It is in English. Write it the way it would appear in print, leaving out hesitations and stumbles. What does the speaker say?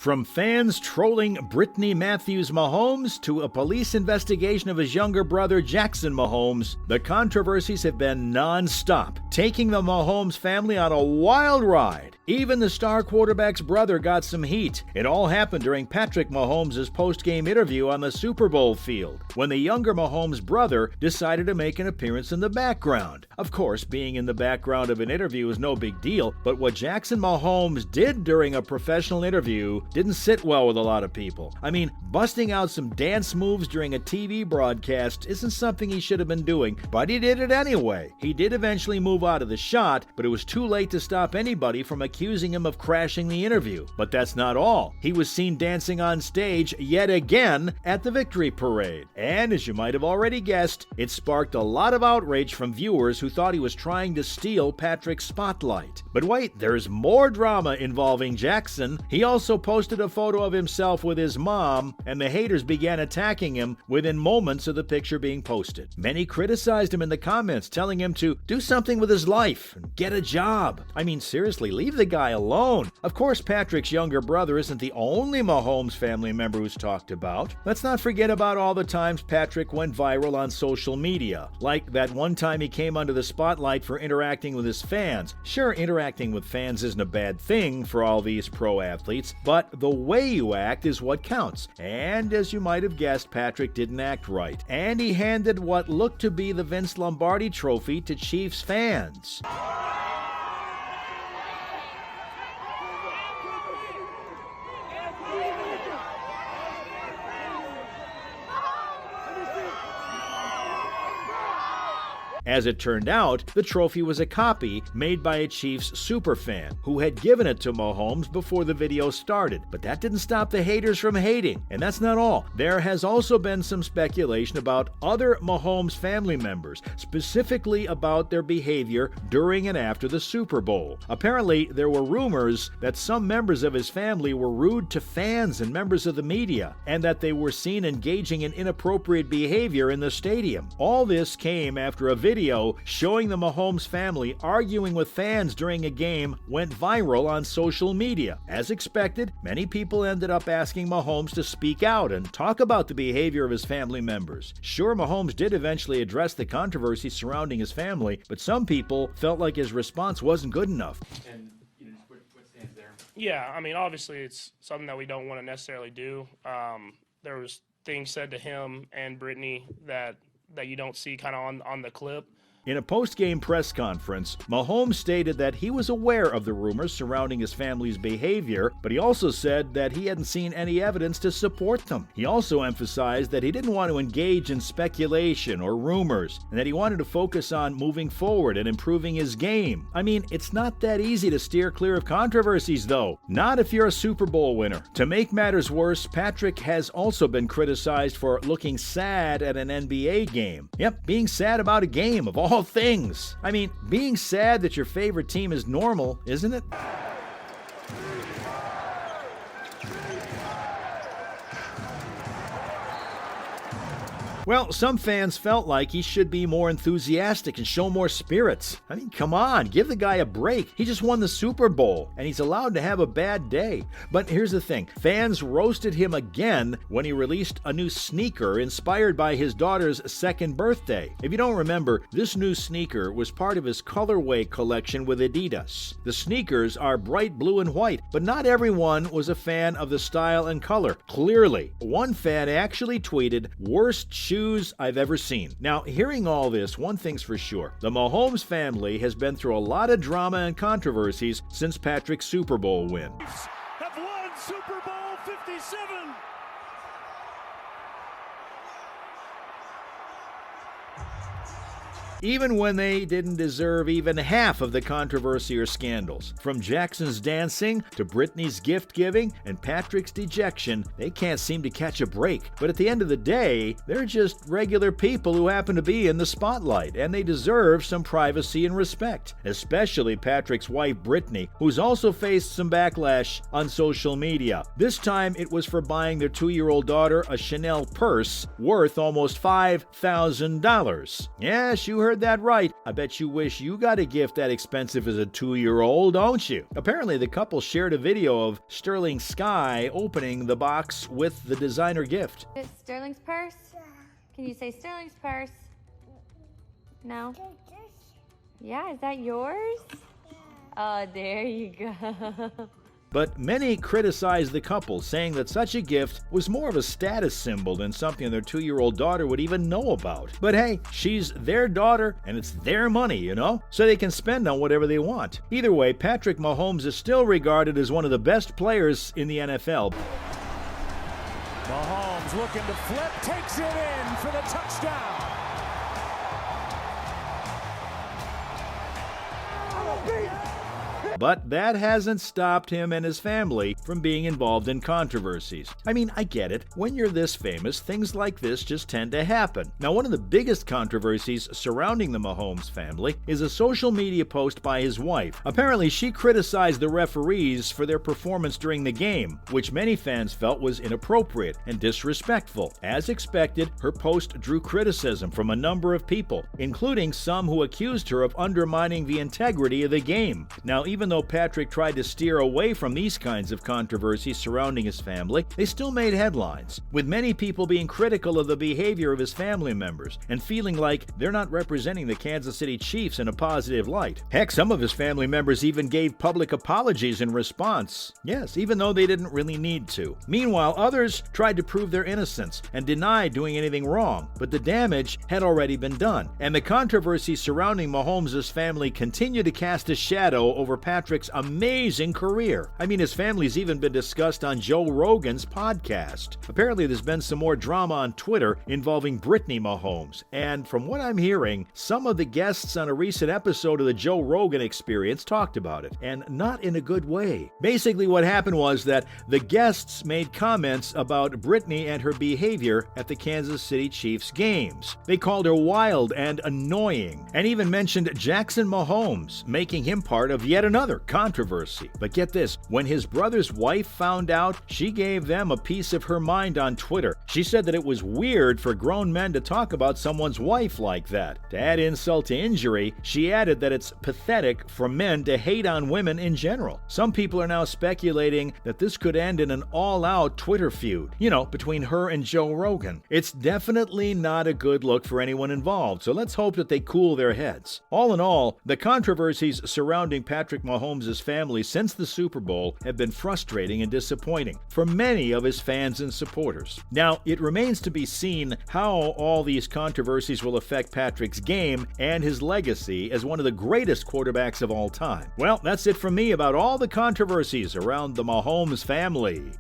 From fans trolling Brittany Matthews Mahomes to a police investigation of his younger brother Jackson Mahomes, the controversies have been non-stop, taking the Mahomes family on a wild ride. Even the star quarterback's brother got some heat. It all happened during Patrick Mahomes' post-game interview on the Super Bowl field, when the younger Mahomes brother decided to make an appearance in the background. Of course, being in the background of an interview is no big deal, but what Jackson Mahomes did during a professional interview didn't sit well with a lot of people. I mean, busting out some dance moves during a TV broadcast isn't something he should have been doing, but he did it anyway. He did eventually move out of the shot, but it was too late to stop anybody from accusing him of crashing the interview. But that's not all. He was seen dancing on stage yet again at the victory parade. And as you might have already guessed, it sparked a lot of outrage from viewers who thought he was trying to steal Patrick's spotlight. But wait, there's more drama involving Jackson. He also posted a photo of himself with his mom, and the haters began attacking him within moments of the picture being posted. Many criticized him in the comments, telling him to do something with his life and get a job. I mean, seriously, leave the guy alone. Of course, Patrick's younger brother isn't the only Mahomes family member who's talked about. Let's not forget about all the times Patrick went viral on social media, like that one time he came under the spotlight for interacting with his fans. Sure, interacting with fans isn't a bad thing for all these pro athletes, but the way you act is what counts. And as you might have guessed, Patrick didn't act right, and he handed what looked to be the Vince Lombardi trophy to Chiefs fans. As it turned out, the trophy was a copy made by a Chiefs superfan who had given it to Mahomes before the video started. But that didn't stop the haters from hating. And that's not all. There has also been some speculation about other Mahomes family members, specifically about their behavior during and after the Super Bowl. Apparently, there were rumors that some members of his family were rude to fans and members of the media, and that they were seen engaging in inappropriate behavior in the stadium. All this came after a video showing the Mahomes family arguing with fans during a game went viral on social media. As expected, many people ended up asking Mahomes to speak out and talk about the behavior of his family members. Sure, Mahomes did eventually address the controversy surrounding his family, but some people felt like his response wasn't good enough. And what stands there? Yeah, I mean, obviously it's something that we don't want to necessarily do. There was things said to him and Brittany that you don't see kind of on the clip. In a post-game press conference, Mahomes stated that he was aware of the rumors surrounding his family's behavior, but he also said that he hadn't seen any evidence to support them. He also emphasized that he didn't want to engage in speculation or rumors, and that he wanted to focus on moving forward and improving his game. I mean, it's not that easy to steer clear of controversies, though. Not if you're a Super Bowl winner. To make matters worse, Patrick has also been criticized for looking sad at an NBA game. Yep, being sad about a game of all things. I mean, being sad that your favorite team is normal, isn't it? Well, some fans felt like he should be more enthusiastic and show more spirits. I mean, come on, give the guy a break. He just won the Super Bowl, and he's allowed to have a bad day. But here's the thing. Fans roasted him again when he released a new sneaker inspired by his daughter's second birthday. If you don't remember, this new sneaker was part of his colorway collection with Adidas. The sneakers are bright blue and white, but not everyone was a fan of the style and color. Clearly, one fan actually tweeted, "Worst shoes I've ever seen." Now, hearing all this, one thing's for sure. The Mahomes family has been through a lot of drama and controversies since Patrick's Super Bowl win. Have won Super Bowl 57. Even when they didn't deserve even half of the controversy or scandals. From Jackson's dancing to Brittany's gift-giving and Patrick's dejection, they can't seem to catch a break. But at the end of the day, they're just regular people who happen to be in the spotlight, and they deserve some privacy and respect. Especially Patrick's wife, Brittany, who's also faced some backlash on social media. This time, it was for buying their 2-year-old daughter a Chanel purse worth almost $5,000. Yes, you heard heard that right. I bet you wish you got a gift that expensive as a 2-year-old, don't you? Apparently, the couple shared a video of Sterling Sky opening the box with the designer gift. It's Sterling's purse? Can you say Sterling's purse? No? Yeah, is that yours? Oh, there you go. But many criticized the couple, saying that such a gift was more of a status symbol than something their 2-year-old daughter would even know about. But hey, she's their daughter, and it's their money, you know? So they can spend on whatever they want. Either way, Patrick Mahomes is still regarded as one of the best players in the NFL. Mahomes looking to flip, takes it in for the touchdown. But that hasn't stopped him and his family from being involved in controversies. I mean, I get it. When you're this famous, things like this just tend to happen. Now, one of the biggest controversies surrounding the Mahomes family is a social media post by his wife. Apparently, she criticized the referees for their performance during the game, which many fans felt was inappropriate and disrespectful. As expected, her post drew criticism from a number of people, including some who accused her of undermining the integrity of the game. Now, even though Patrick tried to steer away from these kinds of controversies surrounding his family, they still made headlines, with many people being critical of the behavior of his family members and feeling like they're not representing the Kansas City Chiefs in a positive light. Heck, some of his family members even gave public apologies in response. Yes, even though they didn't really need to. Meanwhile, others tried to prove their innocence and deny doing anything wrong, but the damage had already been done, and the controversy surrounding Mahomes' family continued to cast a shadow over Patrick's amazing career. I mean, his family's even been discussed on Joe Rogan's podcast. Apparently, there's been some more drama on Twitter involving Brittany Mahomes, and from what I'm hearing, some of the guests on a recent episode of the Joe Rogan Experience talked about it, and not in a good way. Basically, what happened was that the guests made comments about Brittany and her behavior at the Kansas City Chiefs games. They called her wild and annoying, and even mentioned Jackson Mahomes, making him part of yet another controversy. But get this, when his brother's wife found out, she gave them a piece of her mind on Twitter. She said that it was weird for grown men to talk about someone's wife like that. To add insult to injury, she added that it's pathetic for men to hate on women in general. Some people are now speculating that this could end in an all-out Twitter feud, between her and Joe Rogan. It's definitely not a good look for anyone involved, so let's hope that they cool their heads. All in all, the controversies surrounding Patrick Mahomes' family since the Super Bowl have been frustrating and disappointing for many of his fans and supporters. Now, it remains to be seen how all these controversies will affect Patrick's game and his legacy as one of the greatest quarterbacks of all time. Well, that's it from me about all the controversies around the Mahomes family.